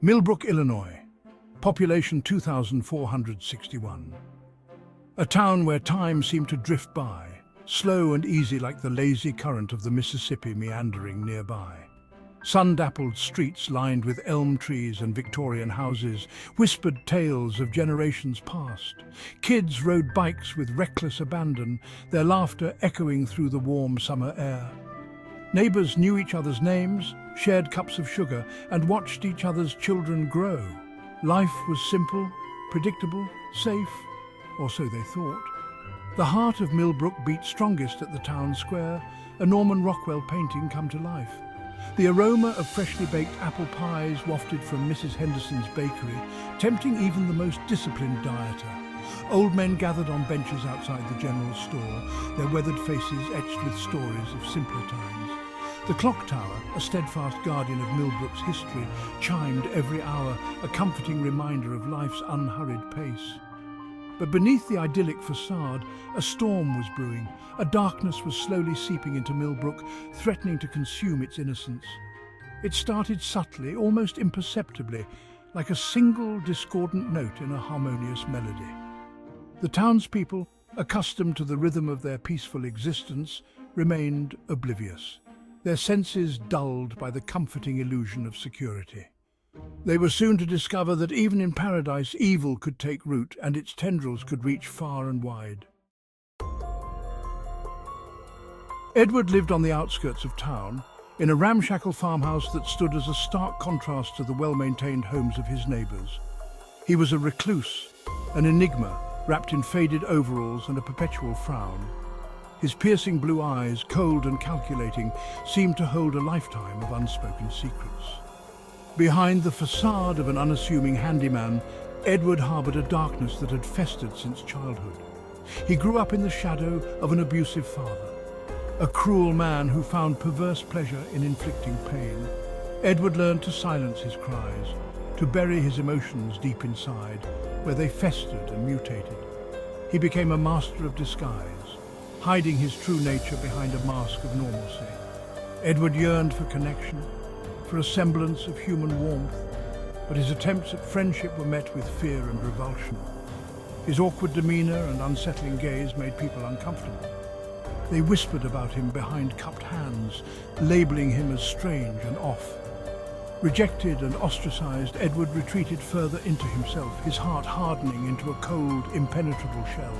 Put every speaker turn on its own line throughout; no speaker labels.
Millbrook, Illinois, population 2,461. A town where time seemed to drift by, slow and easy like the lazy current of the Mississippi meandering nearby. Sun-dappled streets lined with elm trees and Victorian houses whispered tales of generations past. Kids rode bikes with reckless abandon, their laughter echoing through the warm summer air. Neighbors knew each other's names, shared cups of sugar, and watched each other's children grow. Life was simple, predictable, safe, or so they thought. The heart of Millbrook beat strongest at the town square, a Norman Rockwell painting come to life. The aroma of freshly baked apple pies wafted from Mrs. Henderson's bakery, tempting even the most disciplined dieter. Old men gathered on benches outside the general store, their weathered faces etched with stories of simpler times. The clock tower, a steadfast guardian of Millbrook's history, chimed every hour, a comforting reminder of life's unhurried pace. But beneath the idyllic facade, a storm was brewing. A darkness was slowly seeping into Millbrook, threatening to consume its innocence. It started subtly, almost imperceptibly, like a single discordant note in a harmonious melody. The townspeople, accustomed to the rhythm of their peaceful existence, remained oblivious, their senses dulled by the comforting illusion of security. They were soon to discover that even in paradise, evil could take root and its tendrils could reach far and wide. Edward lived on the outskirts of town, in a ramshackle farmhouse that stood as a stark contrast to the well-maintained homes of his neighbors. He was a recluse, an enigma, wrapped in faded overalls and a perpetual frown. His piercing blue eyes, cold and calculating, seemed to hold a lifetime of unspoken secrets. Behind the facade of an unassuming handyman, Edward harbored a darkness that had festered since childhood. He grew up in the shadow of an abusive father, a cruel man who found perverse pleasure in inflicting pain. Edward learned to silence his cries, to bury his emotions deep inside, where they festered and mutated. He became a master of disguise, hiding his true nature behind a mask of normalcy. Edward yearned for connection, for a semblance of human warmth, but his attempts at friendship were met with fear and revulsion. His awkward demeanor and unsettling gaze made people uncomfortable. They whispered about him behind cupped hands, labeling him as strange and off. Rejected and ostracized, Edward retreated further into himself, his heart hardening into a cold, impenetrable shell.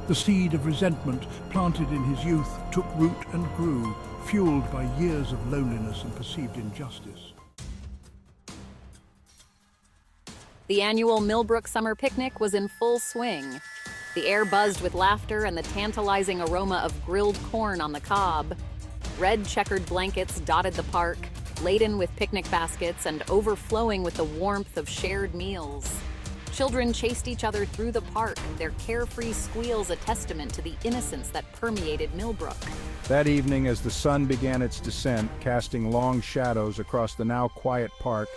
The seed of resentment planted in his youth took root and grew, fueled by years of loneliness and perceived injustice.
The annual Millbrook Summer Picnic was in full swing. The air buzzed with laughter and the tantalizing aroma of grilled corn on the cob. Red checkered blankets dotted the park, laden with picnic baskets and overflowing with the warmth of shared meals. Children chased each other through the park, their carefree squeals a testament to the innocence that permeated Millbrook.
That evening, as the sun began its descent, casting long shadows across the now quiet park,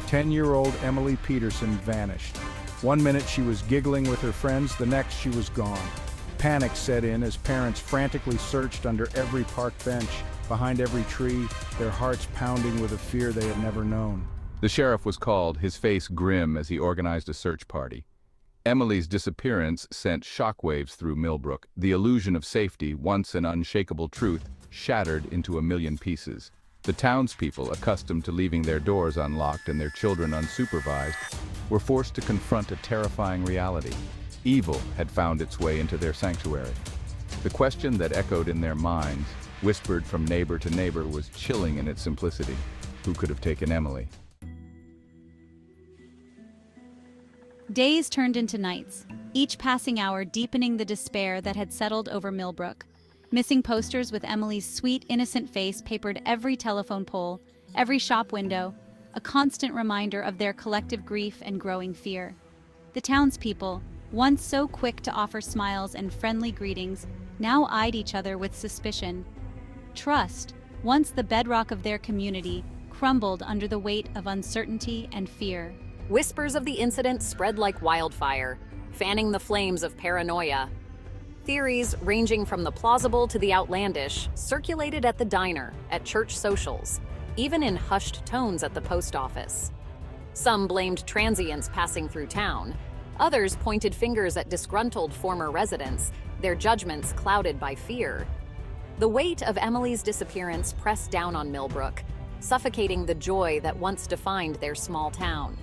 10-year-old Emily Peterson vanished. One minute she was giggling with her friends, the next she was gone. Panic set in as parents frantically searched under every park bench, behind every tree, their hearts pounding with a fear they had never known.
The sheriff was called, his face grim as he organized a search party. Emily's disappearance sent shockwaves through Millbrook. The illusion of safety, once an unshakable truth, shattered into a million pieces. The townspeople, accustomed to leaving their doors unlocked and their children unsupervised, were forced to confront a terrifying reality. Evil had found its way into their sanctuary. The question that echoed in their minds, whispered from neighbor to neighbor, was chilling in its simplicity. Who could have taken Emily?
Days turned into nights, each passing hour deepening the despair that had settled over Millbrook. Missing posters with Emily's sweet, innocent face papered every telephone pole, every shop window, a constant reminder of their collective grief and growing fear. The townspeople, once so quick to offer smiles and friendly greetings, now eyed each other with suspicion. Trust, once the bedrock of their community, crumbled under the weight of uncertainty and fear.
Whispers of the incident spread like wildfire, fanning the flames of paranoia. Theories, ranging from the plausible to the outlandish, circulated at the diner, at church socials, even in hushed tones at the post office. Some blamed transients passing through town. Others pointed fingers at disgruntled former residents, their judgments clouded by fear. The weight of Emily's disappearance pressed down on Millbrook, suffocating the joy that once defined their small town.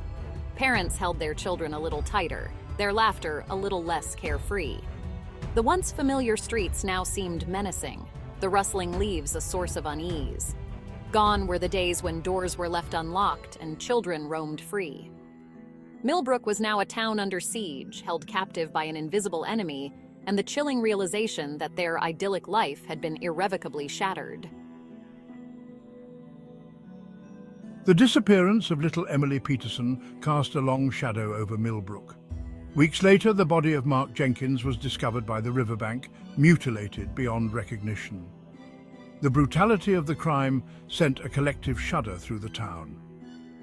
Parents held their children a little tighter, their laughter a little less carefree. The once familiar streets now seemed menacing, the rustling leaves a source of unease. Gone were the days when doors were left unlocked and children roamed free. Millbrook was now a town under siege, held captive by an invisible enemy, and the chilling realization that their idyllic life had been irrevocably shattered.
The disappearance of little Emily Peterson cast a long shadow over Millbrook. Weeks later, the body of Mark Jenkins was discovered by the riverbank, mutilated beyond recognition. The brutality of the crime sent a collective shudder through the town.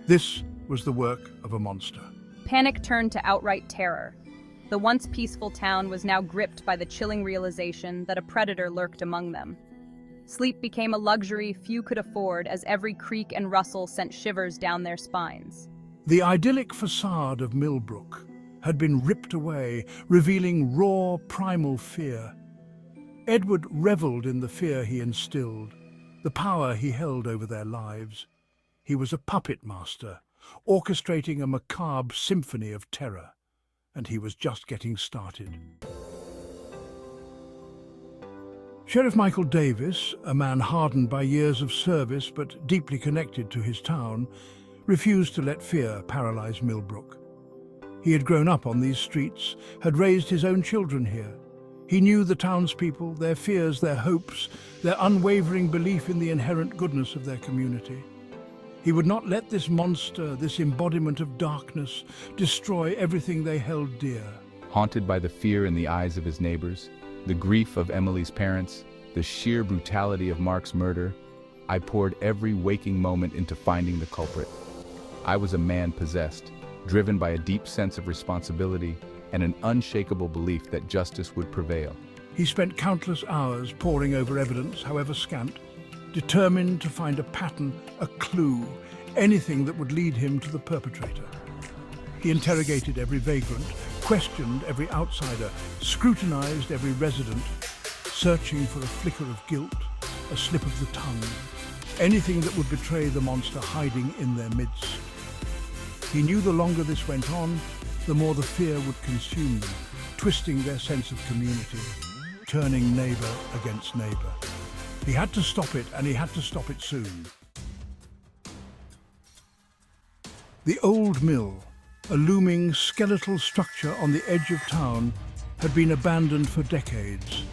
This was the work of a monster.
Panic turned to outright terror. The once peaceful town was now gripped by the chilling realization that a predator lurked among them. Sleep became a luxury few could afford as every creak and rustle sent shivers down their spines.
The idyllic facade of Millbrook had been ripped away, revealing raw, primal fear. Edward reveled in the fear he instilled, the power he held over their lives. He was a puppet master, orchestrating a macabre symphony of terror, and he was just getting started. Sheriff Micheal Davis, a man hardened by years of service but deeply connected to his town, refused to let fear paralyze Millbrook. He had grown up on these streets, had raised his own children here. He knew the townspeople, their fears, their hopes, their unwavering belief in the inherent goodness of their community. He would not let this monster, this embodiment of darkness, destroy everything they held dear.
Haunted by the fear in the eyes of his neighbors, the grief of Emily's parents, the sheer brutality of Mark's murder, I poured every waking moment into finding the culprit. I was a man possessed, driven by a deep sense of responsibility and an unshakable belief that justice would prevail.
He spent countless hours poring over evidence, however scant, determined to find a pattern, a clue, anything that would lead him to the perpetrator. He interrogated every vagrant, questioned every outsider, scrutinized every resident, searching for a flicker of guilt, a slip of the tongue, anything that would betray the monster hiding in their midst. He knew the longer this went on, the more the fear would consume them, twisting their sense of community, turning neighbor against neighbor. He had to stop it, and he had to stop it soon. The old mill, a looming skeletal structure on the edge of town, had been abandoned for decades.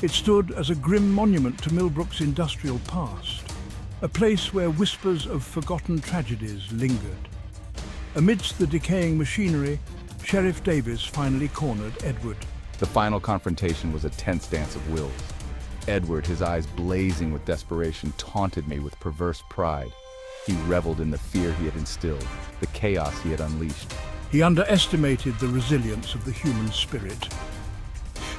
It stood as a grim monument to Millbrook's industrial past, a place where whispers of forgotten tragedies lingered. Amidst the decaying machinery, Sheriff Davis finally cornered Edward.
The final confrontation was a tense dance of wills. Edward, his eyes blazing with desperation, taunted me with perverse pride. He reveled in the fear he had instilled, the chaos he had unleashed.
He underestimated the resilience of the human spirit.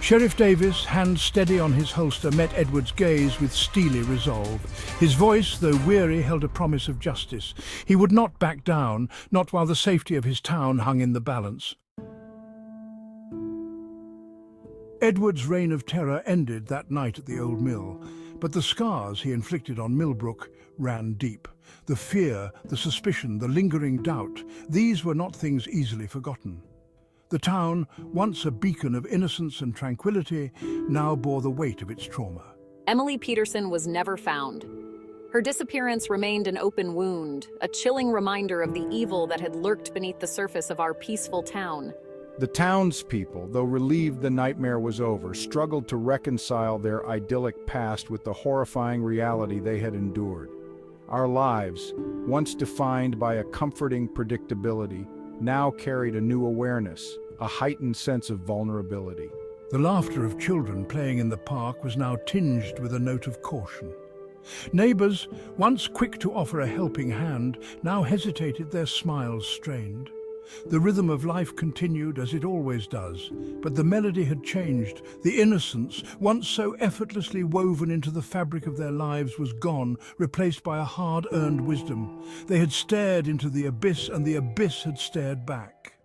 Sheriff Davis, hand steady on his holster, met Edward's gaze with steely resolve. His voice, though weary, held a promise of justice. He would not back down, not while the safety of his town hung in the balance. Edward's reign of terror ended that night at the old mill, but the scars he inflicted on Millbrook ran deep. The fear, the suspicion, the lingering doubt, these were not things easily forgotten. The town, once a beacon of innocence and tranquility, now bore the weight of its trauma.
Emily Peterson was never found. Her disappearance remained an open wound, a chilling reminder of the evil that had lurked beneath the surface of our peaceful town.
The townspeople, though relieved the nightmare was over, struggled to reconcile their idyllic past with the horrifying reality they had endured. Our lives, once defined by a comforting predictability, now carried a new awareness, a heightened sense of vulnerability.
The laughter of children playing in the park was now tinged with a note of caution. Neighbors, once quick to offer a helping hand, now hesitated, their smiles strained. The rhythm of life continued as it always does, but the melody had changed. The innocence, once so effortlessly woven into the fabric of their lives, was gone, replaced by a hard-earned wisdom. They had stared into the abyss, and the abyss had stared back.